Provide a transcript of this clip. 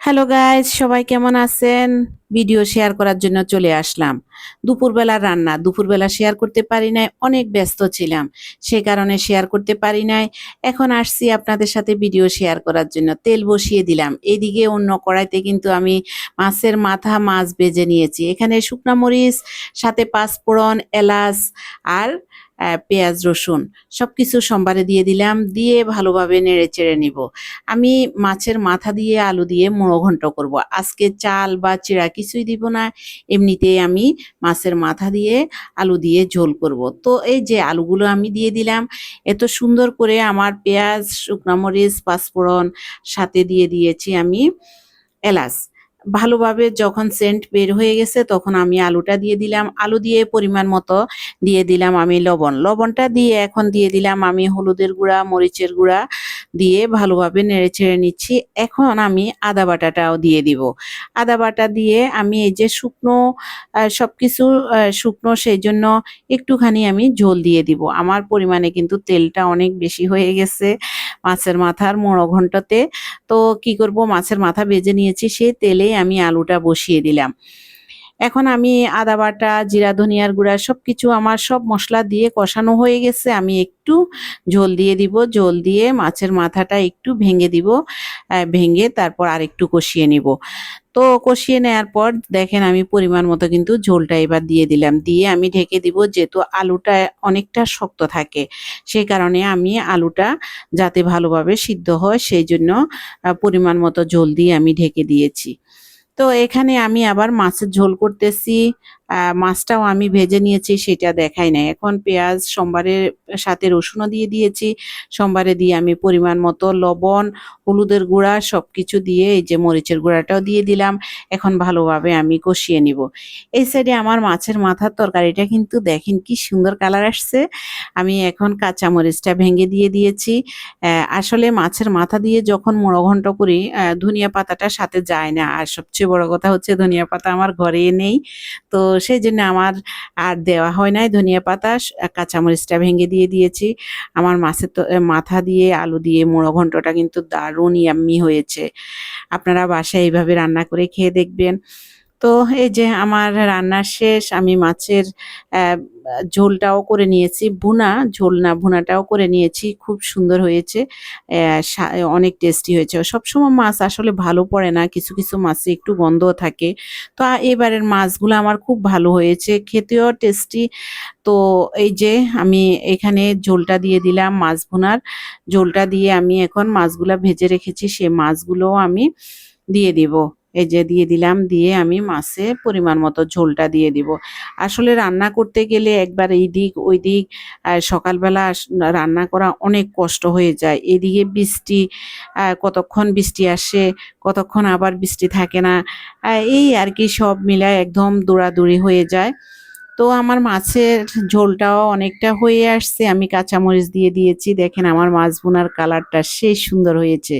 Hello guys, সবাই কেমন আছেন? ভিডিও শেয়ার করার জন্য চলে আসলাম। দুপুরবেলার রান্না, দুপুরবেলা শেয়ার করতে পারি নাই, অনেক ব্যস্ত ছিলাম। সে কারণে শেয়ার করতে পারি নাই। এখন আসছি আপনাদের সাথে ভিডিও শেয়ার করার জন্য। তেল বসিয়ে দিলাম। এদিকে অন্য কড়াইতে কিন্তু আমি মাছের মাথা মাছ ভেজে নিয়েছি। এখানে শুকনা মরিচ, সাথে পাঁচফোড়ন, এলাচ আর পেঁয়াজ রসুন সবকিছু সম্বারে দিয়ে দিলাম। দিয়ে ভালোভাবে নেড়ে চেড়ে নিব। আমি মাছের মাথা দিয়ে আলু দিয়ে মুড়ো ঘন্ট করব। আজকে চাল বা চিড়া কিছুই দিব না, এমনিতেই আমি মাছের মাথা দিয়ে আলু দিয়ে ঝোল করব। তো এই যে আলুগুলো আমি দিয়ে দিলাম, এত সুন্দর করে আমার পেঁয়াজ, শুকনা মরিচ, পাঁচফোড়ন সাথে দিয়ে দিয়েছি আমি এলাচ। ভালোভাবে যখন সেন্ট বের হয়ে গেছে তখন আমি আলুটা দিয়ে দিলাম। আলু দিয়ে পরিমাণ মতো দিয়ে দিলাম আমি লবণ। লবণটা দিয়ে এখন দিয়ে দিলাম আমি হলুদের গুঁড়া, মরিচের গুঁড়া দিয়ে ভালোভাবে নেড়েচেড়ে নিচ্ছি। এখন আমি আদা বাটাটাও দিয়ে দিব। আদা বাটা দিয়ে আমি এই যে শুকনো সবকিছু শুকনো, সেই জন্য একটুখানি আমি ঝোল দিয়ে দিব। আমার পরিমাণে কিন্তু তেলটা অনেক বেশি হয়ে গেছে মাছের মাথার মুড়ো ঘন্টতে। তো কি করব, মাছের মাথা ভেজে নিয়েছি, সেই তেলেই আমি আলুটা বসিয়ে দিলাম। এখন আমি আদা বাটা, জিরা, ধনিয়ার গুঁড়া সবকিছু আমার সব মসলা দিয়ে কষানো হয়ে গেছে। আমি একটু ঝোল দিয়ে দিব। ঝোল দিয়ে মাছের মাথাটা একটু ভেঙে দিব। ভেঙে তারপর আরেকটু কষিয়ে নিব। তো কষিয়ে নেওয়ার পর দেখেন আমি পরিমাণ মতো কিন্তু ঝোলটা এবার দিয়ে দিলাম। দিয়ে আমি ঢেকে দিব, যেহেতু আলুটা অনেকটা শক্ত থাকে। সেই কারণে আমি আলুটা যাতে ভালোভাবে সিদ্ধ হয় সেই জন্য পরিমাণ মতো ঝোল দিয়ে আমি ঢেকে দিয়েছি। তো এখানে আমি আবার মাছের ঝোল করতেছি। মাছটাও আমি ভেজে নিয়েছি, সেটা দেখাই নাই। এখন পেঁয়াজ সম্বারের সাথে রসুনও দিয়ে দিয়েছি। সম্বারে দিয়ে আমি পরিমাণ মতো লবণ, হলুদের গুঁড়া সবকিছু দিয়ে এই যে মরিচের গুঁড়াটাও দিয়ে দিলাম। এখন ভালোভাবে আমি কষিয়ে নিব। এই সাইডে আমার মাছের মাথার তরকারিটা কিন্তু দেখেন কি সুন্দর কালার আসছে। আমি এখন কাঁচা মরিচটা ভেঙে দিয়ে দিয়েছি। আসলে মাছের মাথা দিয়ে যখন মুড়ো ঘন্ট করি, ধনিয়া পাতাটা সাথে যায় না। আর সবচেয়ে বড় কথা হচ্ছে ধনিয়া পাতা আমার ঘরে নেই। তো সেজন্য আমার আর দেওয়া হয় নাই ধনিয়া পাতা। কাঁচামরিচটা ভেঙে দিয়ে দিয়েছি। আমার মাছের মাথা দিয়ে আলু দিয়ে মুড়ো ঘন্টটা কিন্তু দারুণ ইয়াম্মি হয়েছে। আপনারা বাসায় এইভাবে রান্না করে খেয়ে দেখবেন। তো এই যে আমার রান্না শেষ। আমি মাছের ঝোলটাও করে নিয়েছি। ভুনা, ঝোল না ভুনাটাও করে নিয়েছি। খুব সুন্দর হয়েছে। অনেক টেস্টি হয়েছে। সবসময় মাছ আসলে ভালো পড়ে না। কিছু, কিছু মাছে একটু গন্ধও থাকে। তো এবারের মাছগুলো আমার খুব ভালো হয়েছে। খেতেও টেস্টি। তো এই যে আমি এখানে ঝোলটা দিয়ে দিলাম, মাছ ভুনার ঝোলটা দিয়ে আমি এখন মাছগুলা ভেজে রেখেছি, সে মাছগুলোও আমি দিয়ে দিব। এই যে দিয়ে দিলাম, দিয়ে আমি মাছে পরিমাণ মতো ঝোলটা দিয়ে দিব। আসলে রান্না করতে গেলে একবার এইদিক ওইদিক, সকালবেলা রান্না করা অনেক কষ্ট হয়ে যায়। এদিকে বৃষ্টি, কতক্ষণ বৃষ্টি আসে, কতক্ষণ আবার বৃষ্টি থাকে না। এই আর কি সব মিলায় একদম দৌড়াদৌড়ি হয়ে যায়। তো আমার মাছের ঝোলটাও অনেকটা হয়ে আসছে। আমি কাঁচামরিচ দিয়ে দিয়েছি। দেখেন আমার মাছ ভুনার কালারটা সেই সুন্দর হয়েছে।